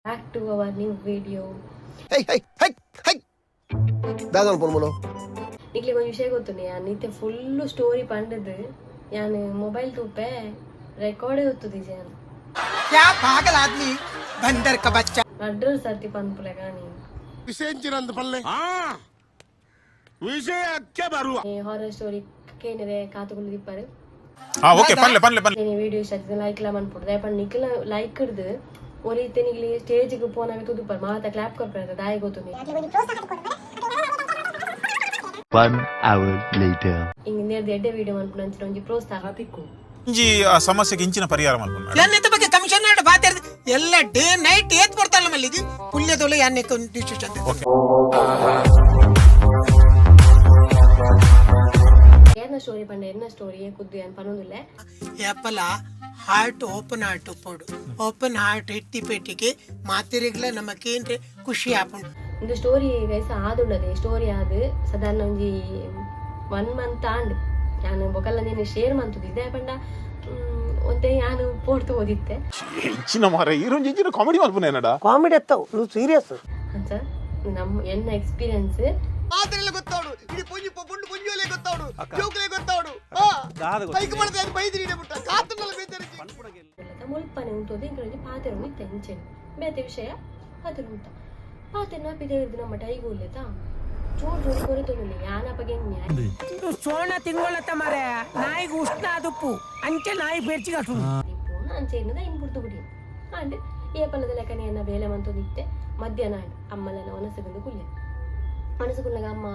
Back to our new video. Hey! दादन phone बोलो. निकले कोई विषय को तो नहीं यार नीते फुल स्टोरी पंडे दे यानी मोबाइल तो पे रिकॉर्ड होतो दीजिए यार. क्या पागल आदमी बंदर का बच्चा. अड्रस आती पंपुले गानी. विषय चिरंद पल्ले. विषय क्या बारुआ. ये हॉरर स्टोरी के नेरे कातो कुल दिप्पारे. ओके पल्ले. ये वीडियो शायद लाइक ला मन पड़ता है पर निकला लाइक कर दे और इतने निकले स्टेज को पोना में तो ऊपर माता क्लैप कर पड़ता दाई को तो नहीं. 1 hour later. इंगे देडे वीडियो मन पुनंच रोंजी प्रोत्साह तिक्ಕು. ಇಂಜಿ ಆ ಸಮಸ್ಯೆಗೆ ಇಂಚಿನ ಪರಿಹಾರ ಮಾಡ್ಕೊಂಡು ಯಾನ್ನೆತ್ತ ಬಗ್ಗೆ ಕಮಿಷನ್ ಆಡ ಬಾತಿರ್ ಎಲ್ಲ ಡೇ ನೈಟ್ ಏತ್ ಬರ್ತಾಳ ಮಲ್ಲಿದಿ ಪುಲ್ಯದೊಲೆ ಯಾನ್ನೆ ಡಿಸಿಷನ್. ಏನ ಸ್ಟೋರಿ ಪಂಡೆ ಎನ್ನ ಸ್ಟೋರಿ ಕುದ್ದು ಏನ್ ಪನೊಂದಿಲ್ಲ ಯಾಪಲ ಹಾರ್ಟ್ ಓಪನ್ ಹಾರ್ಟ್ ಇಟ್ಟಿ ಪೆಟ್ಟಿಗೆ ಮಾತಿರಿಗ್ಲ ನಮಕೇನ್ರೆ ಖುಷಿ ಆಪುಂಡು. இந்த ஸ்டோரி கைஸ் ஆதுள்ளது ஸ்டோரி ஆது ಸಾಧಾರಣ ಒಂಜಿ 1 ಮಂತ್ ಆಂಡ್ ಯಾನು ಬೊಕಲ್ಲ ನೇನೆ ಶೇರ್ ಮಂತುದು ಇದೇ ಪಂಡ ಒಂತೆ ಯಾನು ಪೋರ್ತು ಓದಿತ್ತೆ ಇಂಚಿನ ಮಾರ ಈರೊಂಜಿ ಇಂಚಿನ ಕಾಮಿಡಿ ಮಲ್ಪನೆ ಏನಡ ಕಾಮಿಡಿ ಅತ್ತವು ನೀವು ಸೀರಿಯಸ್ ಅಂತ ನಮ್ಮ ಎನ್ನ ಎಕ್ಸ್‌ಪೀರಿಯನ್ಸ್ ಮಾತಿರಿಗ್ಲ ಗೊತ್ತಾಡು ಇಡಿ ಪೊಂಜಿ ಪೊಂಡು ಪೊಂಜೋಲೆ ಗೊತ್ತಾಡು ಜೋಕಲೆ ಗೊತ್ತಾಡು ಬೈಕ್ ಮಾಡ್ದೆ ಅದು ಬೈದಿರಿ ಬಿಟ್ಟ ಕಾತನಲ್ಲ ಬೇತರಿ ಮುಲ್ಪನೆ ಉಂಟೋದು ಇಂಕಿ ಪಾತೆರು ತೆಂಚೆನು ಬೇತೆ ವಿಷಯ ಪಾತೆರು ಉಂಟ ಪಾತೆನ ಪಿದೆರ್ದು ನಮ್ಮ ಟೈಗು ಇಲ್ಲತಾ ಚೋರ್ ಜೋರ್ ಕೊರೆತೊಂದಿಲ್ಲ ಯಾನ ಪಗೆ ನ್ಯಾಯ ಸೋಣ ತಿಂಗೊಳತ್ತ ಮಾರೆ ನಾಯಿಗೆ ಉಷ್ಣ ಅದುಪ್ಪು ಅಂಚೆ ನಾಯಿ ಬೇರ್ಚಿಗೆ ಅಷ್ಟು ಪೋನ ಅಂಚೆ ಇನ್ನದ ಇನ್ ಪುರ್ತು ಬಿಡಿ ಅಂಡ್ ಈ ಪಲ್ಲದ ಲೆಕ್ಕನೆಯನ್ನ ಬೇಲೆ ಮಂತೊಂದಿತ್ತೆ ಮಧ್ಯಾಹ್ನ ಅಮ್ಮಲನ ಒನಸಗಂದು ಕುಲ್ಯ ಮನಸ್ಸುకున్నగా ಅಮ್ಮ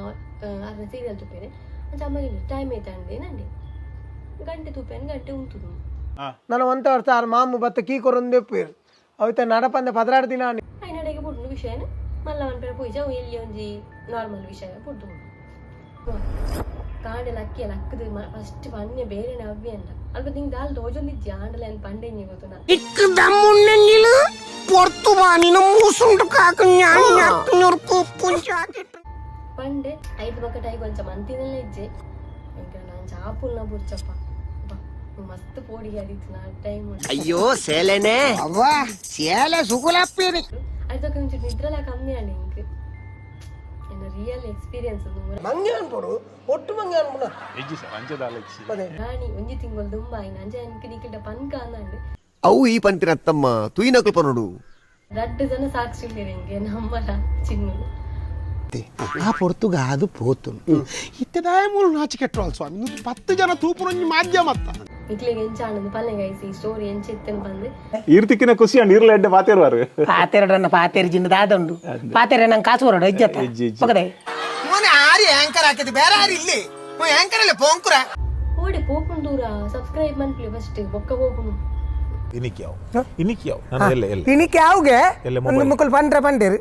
ಅರ್ನ ಸೀರಿಯಲ್ ತುಪ್ಪೇನೆ ಅಂಚ ಅಮ್ಮಗೆ ಟೈಮ್ ಐತಂಡೆ ನಂಡೆ ಗಂಟೆ ತುಪ್ಪೇನೆ ಗಂಟೆ ಉಂಟುದು ನಾನು ಒಂತ ವರ್ಷ ಆರ್ ಮಾಮು ಬತ್ತ ಕೀ ಕೊರೊಂದೆ ಪೇರು ಅವತ್ತ ನಡಪಂದೆ 16 ದಿನ అయినడేకి పుట్టిన విషయాన్ని మళ్ళీ వన్ పోయి జావు వెళ్ళి ఉంచి నార్మల్ విషయం పుట్టు ಕಾಂಡೆ ಲಕ್ಕಿ ಲಕ್ಕದು ಫಸ್ಟ್ ಪನ್ನೆ ಬೇರೆ ನವ್ವಿ ಅಂದ ಅಲ್ಪ ನಿಂಗೆ ದಾಲ್ ದೋಜೊಂದಿ ಜಾಂಡಲ ಅಂತ ಪಂಡೆ ಗೊತ್ತುನಾ ಇಕ್ಕ ದಮ್ಮುಣ್ಣೆಂಗಿಲು ಪೊರ್ತು ಬಾನಿನ ಮೂಸುಂಡು ಕಾಕು ನ್ಯಾಕ್ನೂರ್ಕು ಪುಂಚಾಕಿಟ್ಟು ಪಂಡೆ ಐದು ಬಕಟಾಯಿ ಕೊಂಚ ಮಂತಿನಲ್ಲ ಇಜ್ಜೆ ಇಂಕ ನಾನು ಚಾಪುಲ್ನ ಬುರ್ಚಪ್ಪ ಮಸ್ತ್ ಪೋಡಿ ಆದಿತ್ತು ನಾ ಟೈಮ್ ಅಯ್ಯೋ ಸೇಲೆನೆ ಅವ್ವ ಸೇಲೆ ಸುಗುಲಪ್ಪೇರಿ ಅದಕ್ಕೆ ಒಂಚೂರು ನಿದ್ರಲ್ಲ ಕಮ್ಮಿ ಆಂಡೆ ಇಂಕ ಎನ್ನ ರಿಯಲ್ ಎಕ್ಸ್ಪೀರಿಯನ್ಸ್ ಮಂಗೆ ಅನ್ಪಡು ಒಟ್ಟು ಮಂಗೆ ಅನ್ಪಡ ಎಜ್ಜಿ ಸರ್ ಅಂಜದಾಲೆಕ್ಸಿ ರಾಣಿ ಒಂಜಿ ತಿಂಗಳು ದುಂಬ ಆಯ್ನ ಅಂಜ ಅನ್ಕ ನಿಕ್ಕಿಟ ಪನ್ಕ ಅನ್ನಂಡು ಅವು ಈ ಪಂಪಿನತ್ತಮ್ಮ ತುಯಿನಕಲ್ಪ ನೋಡು. ರಡ್ಡು ಜನ ಸಾಕ್ಷಿ ಇಲ್ಲೇರಿ ಇಂಗೆ ನಮ್ಮಲ ಚಿನ್ನು ಆ ಪೊರ್ತುಗ ಅದು ಪೋತುಂಡು ಇತ್ತದಾಯ ಮೂರು ನಾಚಿಕೆಟ್ರೋಲ್ ಸ್ವಾಮಿ 10 ಜನ ತೂಪುನೊಂಜಿ ಮಾಧ್ಯಮ ಅತ್ತ ನಿಕ್ಲಿಗೆ ಎಂಚಾಣದು ಪಲ್ಲೆ ಗೈಸಿ ಸ್ಟೋರಿ ಎಂಚಿತ್ತೇನು ಬಂದು ಈರ್ತಿಕ್ಕಿನ ಖುಷಿ ಅಂಡ್ ಈರ್ಲ ಎಡ್ಡೆ ಪಾತೇರ್ವಾರು ಪಾತೆರಡನ್ನ ಪಾತೆರ ಜಿನ್ನದ ಆದಂಡು ಪಾತೆರ ನಂಗೆ ಕಾಸು ಹೊರಡು ಇಜ್ಜತ್ತ ಪಕ್ಕದೆ ಮೋನೆ ಆರಿ ಆಂಕರ್ ಹಾಕಿದ್ದು ಬೇರೆ ಯಾರು ಇಲ್ಲಿ ಆಂಕರ್ ಅಲ್ಲ ಪೋಂಕುರ ಓಡಿ ಪೋಪುನ್ ದೂರ ಸಬ್ಸ್ಕ್ರೈಬ್ ಮಾಡ್ಲಿ ಫಸ್ಟ್ ಬೊಕ್ಕ ಪೋಪುನು ಇನಿಕ್ಯಾವ್ ನಾನು ಎಲ್ಲ ಇನಿಕ್ಕೆ ಯಾವ್ಗೆ ಒಂದು ಮುಕ್ಕಲ್ ಪಂಡ್ರೆ ಪಂಡೇರು